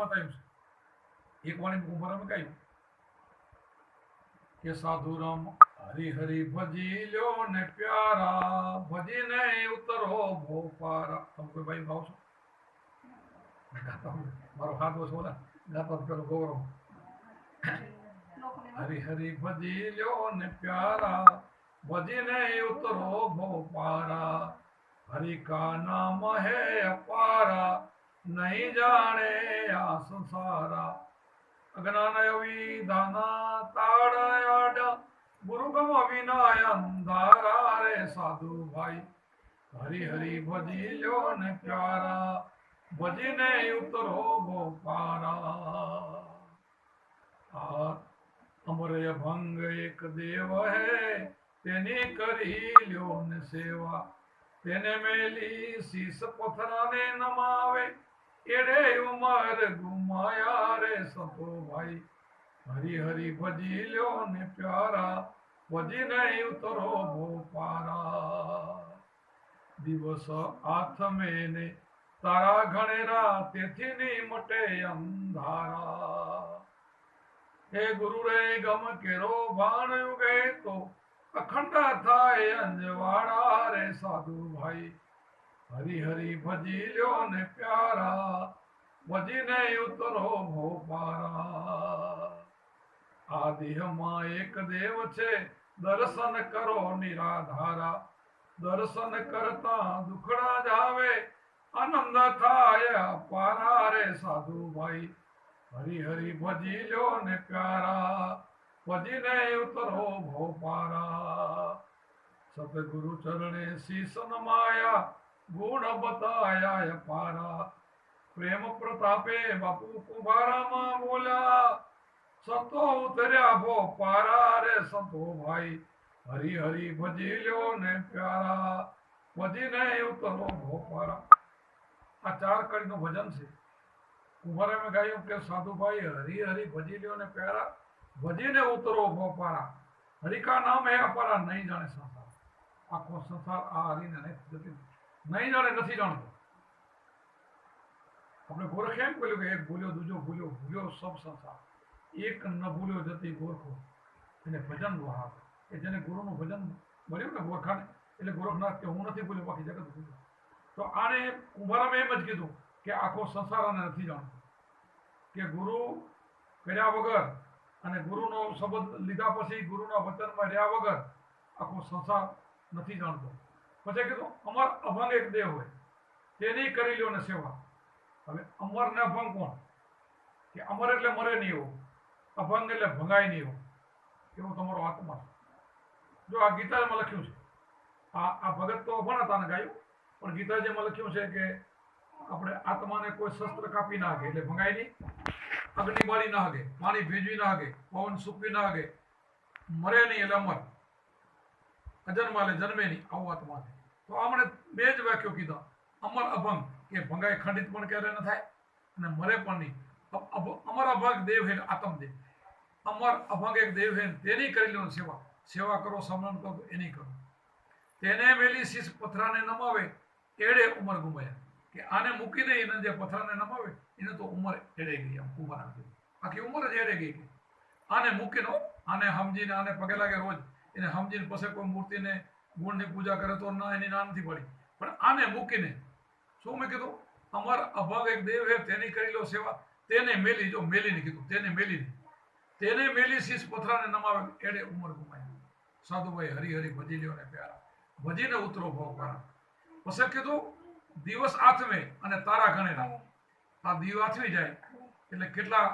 બતાવ્યું છે એક વાણી કુંભારામાં કહ્યું કે સાધુ રામ હરી હરી ભજી લ્યો ને પ્યારા ભજીને ઉતરો ભો પારા. તમે કોઈ ભાઈ ભાવ છો? મારો હાથ વસો ને ગાતો પેલો ગૌરવ. હરી હરી ભજી લ્યો ને પ્યારા ભજીને ઉતરો ભો પારા હરિ કા નામ હે અપારા નહીં જાણે આ સંસારા અજ્ઞાન અવિધાના તાળાડ ગુરુગમ વિનાય અંધારા રે સાધુ ભાઈ હરી હરી ભજી લ્યો ને પ્યારા ભજીને ઉતરો ગોપારા. આ અમરય ભંગ એક દેવ હે તેની કરી લ્યો ને સેવા તેને મેલી શીશ પથરાને નમાવે એડે ઉમર ગુમાયા રે સંતો ભાઈ હરી હરી ભજી લ્યો ને પ્યારા ભજીને ઉતરો ભોપારા. દિવસ આથમે ને તારા ઘણેરા તેથી ની મટે અંધારા હે ગુરુ રે ગમ કેરો ભાણ યુગે તો અખંડ થાય અંજવાળા રે સાધુ ભાઈ હરી હરી ભજી લ્યો ને પ્યારા ભજીને ઉતરો ભોપારા. આ દેહમાં એક દેવ છે દર્શન કરો નિરાધારા દર્શન કરતા દુખડા જાવે આનંદ થાય અપારા રે સાધુ ભાઈ હરી હરી ભજી લ્યો ને પ્યારા ભજીને ઉતરો ભોપારા. સતગુરુ ચરણે શીશ નમાયા ગુણ બતાયા અપારા પ્રેમ પ્રતાપે બાપુ કુંભારામાં બોલ્યા સતો ઉતર્યા ભોપારા રે સંતો ભાઈ હરી હરી ભજી લ્યો ને પ્યારા ભજીને ઉતરો ભોપારા. આ 4 કડીનું ભજન છે. કુંભારે મેં ગાયું કે સાધુભાઈ હરી હરી ભજી લ્યો ને પ્યારા ભજીને ઉતરો ભોપારા હરિ કા નામ હે અપારા નહીં જાણે સંસાર. આખો સંસાર આ હરીને નહીં જાણે નથી જાણતો. આપણે ગોરખે એમ કહ્યું કે એક ભૂલ્યો દૂજો ભૂલ્યો ભૂલ્યો સબ સંસાર એક ન ભૂલ્યો જતી ગોરખો એને ભજન વહાવ. કે જેને ગુરુનું ભજન મળ્યું ને ગોરખાને એટલે ગોરખનાથ કે હું નથી ભૂલ્યો બાકી જગત ભૂલ્યો. તો આને કુંભારામાં એમ જ કીધું કે આખો સંસાર આને નથી જાણતો કે ગુરુ કર્યા વગર અને ગુરુનો શબ્દ લીધા પછી ગુરુના વચનમાં રહ્યા વગર આખો સંસાર નથી જાણતો. પછી કીધું અમર અભંગ એક દેવ હોય તેની કરી લ્યો ને સેવા. હવે અમર ને અભંગ કોણ? કે અમર એટલે મરે નહીં એવું, અભંગ એટલે ભંગાય નહીં એવું, એવો તમારો આત્મા. જો આ ગીતામાં લખ્યું છે, આ ભગત તો ભણાતા ને ગાયું, પણ ગીતાજીમાં લખ્યું છે કે આપણે આત્માને કોઈ શસ્ત્ર કાપી ના હકે એટલે ભંગાય નહીં, અગ્નિ બાળી ના હકે, પાણી ભેજવી ના હકે, પવન સૂકવી ના હકે, મરે નહીં એટલે અમર, અજન્મા એટલે જન્મે નહીં, આવું આત્મા છે. તો આમણે 2 જ વાક્યો કીધા, અમર અભંગ કે ભંગાય ખંડિત પણ ક્યારે ન થાય અને મરે પણ નહીં. અમર અભંગ દેવ હે આત્મદેવ. અમર અભંગ એક દેવ હે તેની કરી લો સેવા. સેવા કરો સમરણ કરો એની કરો. તેને મેલી શીશ પથરાને નમાવે એડે ઉમર ગુમાયા. કે આને મૂકીને એને જે પથરાને નમાવે એને તો ઉંમર એડે ગઈ. આમ કુંભાર આખી ઉંમર જ એડે ગઈ. આને મૂકીને આને સમજીને આને પગે લાગે રોજ એને સમજીને પછી કોઈ મૂર્તિને ગુણની પૂજા કરે તો ના એની ના નથી પડી. પણ આને મૂકીને શું મેં કીધું? અમર અભંગ એક દેવ હે તેની કરી લો સેવા. તેને મેલી, જો મેલીને કીધું, તેને મેલીને, તેને મેલી શીશ પથરાને નમાવે એડે ઉંમર ગુમાય. સાધુભાઈ હરી હરી ભજી લ્યો ને પ્યારા ભજીને ઉતરો ભોપારા. પછી કીધું દિવસ આથમે અને તારા ગણેલા. આ દીવ આથમી જાય એટલે કેટલા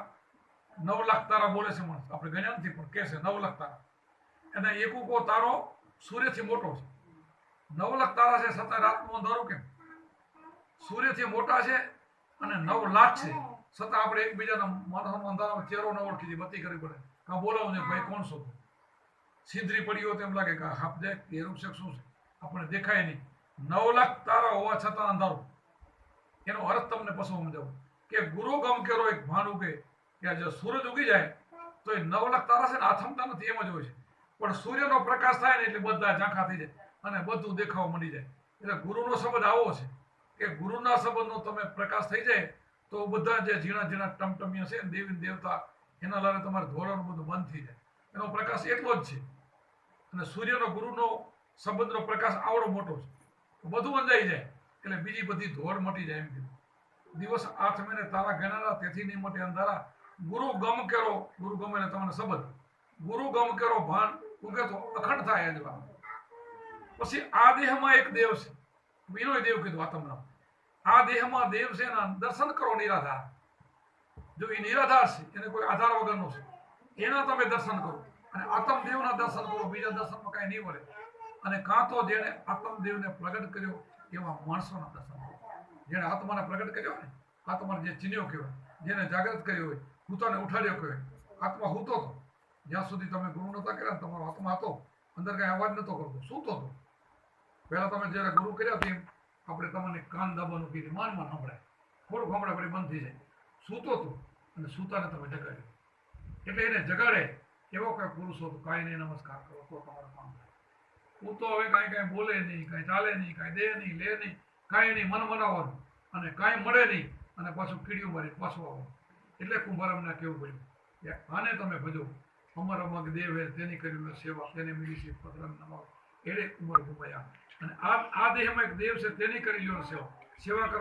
9 લાખ તારા બોલે છે માણસ. આપણે ગણ્યા નથી પણ કે છે 9 લાખ તારા. અને એકુકો તારો સૂર્યથી મોટો છે. 9 લાખ તારા છે છતાં રાતનો અંધારો કેમ? સૂર્યથી મોટા છે અને 9 લાખ છે છતાં આપણે એકબીજાના માણસનો અંધારામાં ચહેરો ન ઓળખી બત્તી કરવી પડે. કાં બોલાવું છે ભાઈ કોણ છો? સિંદરી પડી હોય તેમ લાગે કે હાફ જાય કે એરુક્ષક શું છે આપણને દેખાય નહીં. 9 લાખ તારા હોવા છતાં અંધારું. એનો અર્થ તમને પછી સમજાવું કે ગુરુ ગમ કેરો એક ભાન ઉગે કે જો સૂરજ ઉગી જાય તો એ 9 લાખ તારા છે ને આથમતા નથી એમ જ હોય છે. પણ સૂર્યનો પ્રકાશ થાય ને એટલે બધા ઝાંખા થઈ જાય અને બધું દેખાવા મળી જાય. એટલે ગુરુનો શબ્દ આવો છે કે ગુરુના શબ્દનો તમે પ્રકાશ થઈ જાય તો બધા જે ઝીણા ઝીણા ટમટમિયા છે ને દેવી દેવતા એના લારે તમારે ધોરણ બધું બંધ થઈ જાય. એનો પ્રકાશ એટલો જ છે. અને સૂર્યનો ગુરુનો સંબંધનો પ્રકાશ આવડો મોટો છે, બધું અંજાઈ જાય એટલે બીજી બધી ધોર મટી જાય. એમ કીધું દિવસ 8 મહિને તારા ગણારા તેથી નહીં મટે અંધારા. ગુરુ ગમ કરો, ગુરુ ગમે એટલે તમને સંબંધ, ગુરુ ગમ કરો ભાન ઉગે તો અખંડ થાય અજવા. પછી આ દેહમાં એક દેવ છે, એનો દેવ કીધું આત્મનામ. આ દેહમાં દેવ છે એના દર્શન કરો નિરાધાર. જો એ નિરાધાર છે, એને કોઈ આધાર વગરનો છે, એના તમે દર્શન કરો. અને આત્મદેવના દર્શન કરો, બીજા દર્શનમાં કાંઈ નહીં વળે. અને કાં તો જેણે આત્મદેવને પ્રગટ કર્યો એવા માણસોના દર્શન કરો. જેણે આત્માને પ્રગટ કર્યો ને, આત્માને જે ચીન્યો કહેવાય, જેને જાગૃત કર્યો હોય, હૂતોને ઉઠાડ્યો કહેવાય. આત્મા હૂતો હતો જ્યાં સુધી તમે ગુરુ નહોતા કર્યા, તમારો આત્મા હતો, અંદર કાંઈ અવાજ નહોતો કરતો, સૂતો હતો. પહેલા તમે જ્યારે ગુરુ કર્યા તેમ આપણે તમને કાન દાબાનું કીધું, માન સંભળાય, થોડુંક સંભળાય પછી બંધ થઈ જાય. સૂતો હતો અને સૂતાને તમે જગાડ્યો. એટલે એને જગાડે એવો કાંઈ પુરુષ હતો, કાંઈ નહીં નમસ્કાર કરો તો તમારું કામ થાય. સૂતો હવે કાંઈ બોલે નહીં, કાંઈ ચાલે નહીં, કાંઈ દે નહીં, લે નહીં, કાંઈ નહીં, મન મનાવવાનું અને કાંઈ મળે નહીં, અને પાછું કીડીયું મારી પાછું આવવાનું. એટલે કુંભારામને કેવું પડ્યું કે આને તમે ભજો, અમર અમગ દેવ હે તેની કરી સેવા, તેને મિલી છે પદરમ નમાવ, એટલે ઉમર ગુમાયા. અને આ દેહમાં એક દેવ છે, તેની કરી લ્યો સેવા. સેવા કરો